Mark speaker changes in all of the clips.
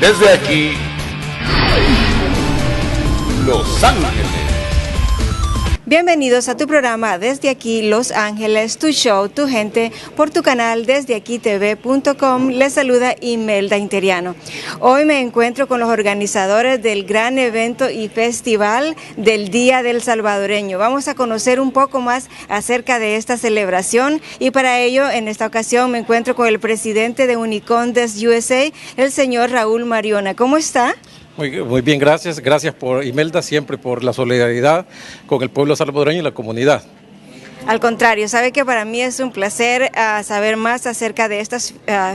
Speaker 1: Desde aquí, Los Ángeles.
Speaker 2: Bienvenidos a tu programa Desde Aquí Los Ángeles, tu show, tu gente, por tu canal desdeaquitv.com. Les saluda Imelda Interiano. Hoy me encuentro con los organizadores del gran evento y festival del Día del Salvadoreño. Vamos a conocer un poco más acerca de esta celebración y para ello en esta ocasión me encuentro con el presidente de Unicondes USA, el señor Raúl Mariona. ¿Cómo está?
Speaker 3: Muy bien, gracias. Gracias por Imelda, siempre por la solidaridad con el pueblo salvadoreño y la comunidad.
Speaker 2: Al contrario, sabe que para mí es un placer saber más acerca de estas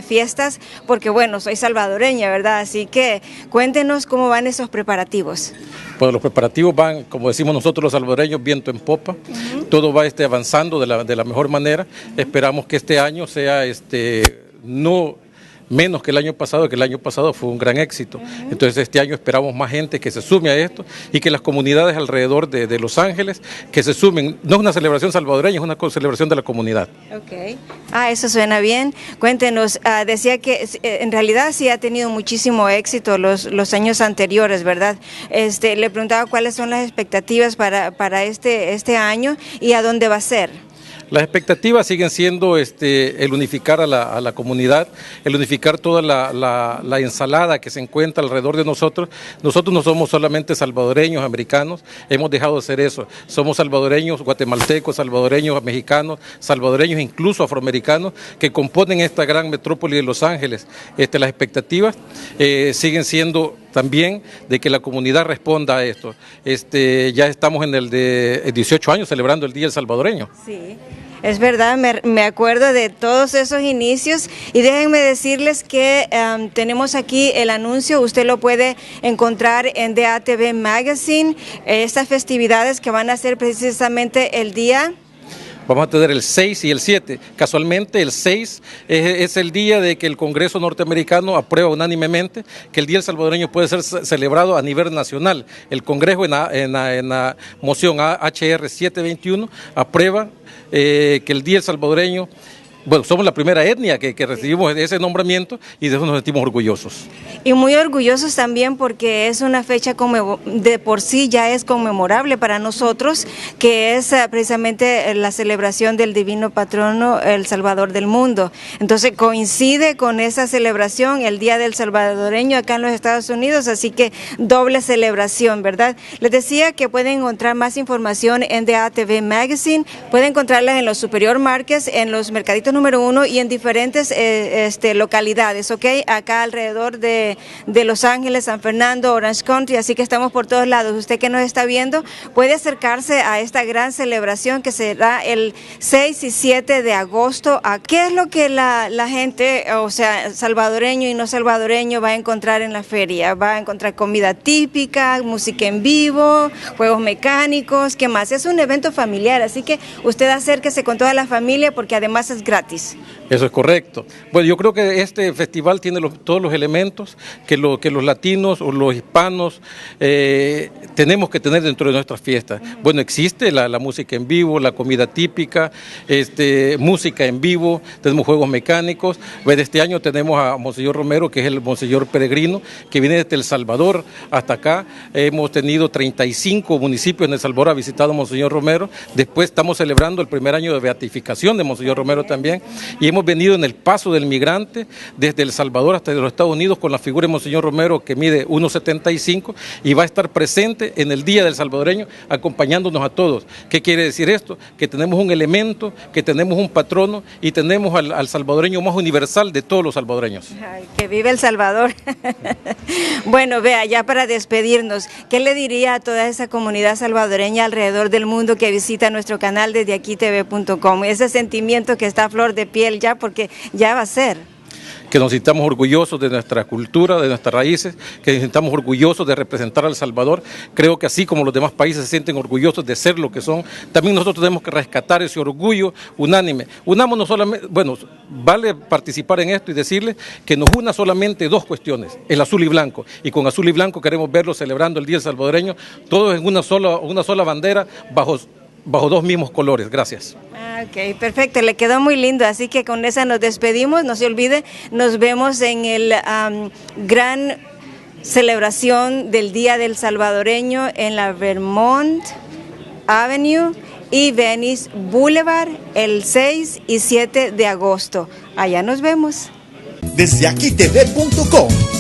Speaker 2: fiestas, porque bueno, soy salvadoreña, ¿verdad? Así que cuéntenos cómo van esos preparativos.
Speaker 3: Pues los preparativos van, como decimos nosotros los salvadoreños, viento en popa. Todo va avanzando de la mejor manera. Esperamos que este año sea no menos que el año pasado fue un gran éxito. Entonces este año esperamos más gente que se sume a esto y que las comunidades alrededor de Los Ángeles que se sumen. No es una celebración salvadoreña, es una celebración de la comunidad.
Speaker 2: Ok. Eso suena bien. Cuéntenos, decía que en realidad sí ha tenido muchísimo éxito los años anteriores, ¿verdad? Le preguntaba cuáles son las expectativas para este año y a dónde va a ser.
Speaker 3: Las expectativas siguen siendo el unificar a la comunidad, el unificar toda la ensalada que se encuentra alrededor de nosotros. Nosotros no somos solamente salvadoreños, americanos, hemos dejado de ser eso. Somos salvadoreños, guatemaltecos, salvadoreños, mexicanos, salvadoreños, incluso afroamericanos, que componen esta gran metrópoli de Los Ángeles. Las expectativas siguen siendo también de que la comunidad responda a esto. Ya estamos en el de 18 años celebrando el Día del Salvadoreño.
Speaker 2: Sí. Es verdad, me acuerdo de todos esos inicios y déjenme decirles que tenemos aquí el anuncio, usted lo puede encontrar en DATV Magazine, estas festividades que van a ser precisamente el día.
Speaker 3: Vamos a tener el 6 y el 7. Casualmente el 6 es el día de que el Congreso norteamericano aprueba unánimemente que el Día del Salvadoreño puede ser celebrado a nivel nacional. El Congreso en la moción HR 721 aprueba que el Día del Salvadoreño, bueno, somos la primera etnia que recibimos ese nombramiento y de eso nos sentimos orgullosos.
Speaker 2: Y muy orgullosos también porque es una fecha de por sí ya es conmemorable para nosotros, que es precisamente la celebración del divino patrono, el Salvador del mundo. Entonces coincide con esa celebración el Día del Salvadoreño acá en los Estados Unidos, así que doble celebración, ¿verdad? Les decía que pueden encontrar más información en DATV Magazine, pueden encontrarlas en los Superior Markets, en los mercaditos número 1 y en diferentes localidades, ¿ok? Acá alrededor de Los Ángeles, San Fernando, Orange County, así que estamos por todos lados. Usted que nos está viendo puede acercarse a esta gran celebración que será el 6 y 7 de agosto. ¿Qué es lo que la gente, o sea, salvadoreño y no salvadoreño, va a encontrar en la feria? Va a encontrar comida típica, música en vivo, juegos mecánicos, ¿qué más? Es un evento familiar, así que usted acérquese con toda la familia porque además es gratis.
Speaker 3: Eso es correcto. Bueno, yo creo que este festival tiene todos los elementos que los latinos o los hispanos tenemos que tener dentro de nuestras fiestas. Bueno, existe la música en vivo, la comida típica, música en vivo, tenemos juegos mecánicos. Bueno, este año tenemos a Monseñor Romero, que es el Monseñor Peregrino, que viene desde El Salvador hasta acá. Hemos tenido 35 municipios en El Salvador, ha visitado a Monseñor Romero. Después estamos celebrando el primer año de beatificación de Monseñor Romero también. Y hemos venido en el paso del migrante desde El Salvador hasta los Estados Unidos con la figura de Monseñor Romero, que mide 1,75 y va a estar presente en el Día del Salvadoreño acompañándonos a todos. ¿Qué quiere decir esto? Que tenemos un elemento, que tenemos un patrono y tenemos al salvadoreño más universal de todos los salvadoreños.
Speaker 2: Ay, que vive El Salvador. Bueno, vea, ya para despedirnos, ¿qué le diría a toda esa comunidad salvadoreña alrededor del mundo que visita nuestro canal desde aquí tv.com? Ese sentimiento que está a flor de piel ya, porque ya va a ser.
Speaker 3: Que nos sintamos orgullosos de nuestra cultura, de nuestras raíces, que nos sintamos orgullosos de representar a El Salvador. Creo que así como los demás países se sienten orgullosos de ser lo que son, también nosotros tenemos que rescatar ese orgullo unánime. Unámonos solamente, bueno, vale participar en esto y decirles que nos una solamente dos cuestiones, el azul y blanco, y con azul y blanco queremos verlos celebrando el Día del Salvadoreño, todos en una sola bandera, bajo dos mismos colores. Gracias.
Speaker 2: Ok, perfecto, le quedó muy lindo, así que con esa nos despedimos. No se olvide, nos vemos en el gran celebración del Día del Salvadoreño en la Vermont Avenue y Venice Boulevard el 6 y 7 de agosto. Allá nos vemos.
Speaker 4: Desde aquitv.com